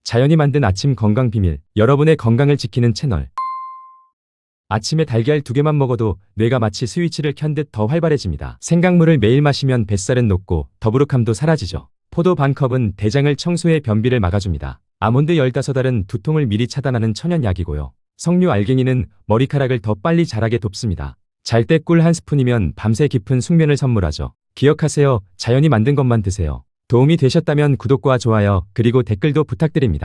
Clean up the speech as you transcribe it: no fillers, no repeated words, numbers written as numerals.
자연이 만든 아침 건강 비밀, 여러분의 건강을 지키는 채널. 아침에 달걀 2개만 먹어도 뇌가 마치 스위치를 켠 듯 더 활발해집니다. 생강물을 매일 마시면 뱃살은 녹고 더부룩함도 사라지죠. 포도 반 컵은 대장을 청소해 변비를 막아줍니다. 아몬드 15알은 두통을 미리 차단하는 천연약이고요. 석류 알갱이는 머리카락을 더 빨리 자라게 돕습니다. 잘 때 꿀 1스푼이면 밤새 깊은 숙면을 선물하죠. 기억하세요. 자연이 만든 것만 드세요. 도움이 되셨다면 구독과 좋아요, 그리고 댓글도 부탁드립니다.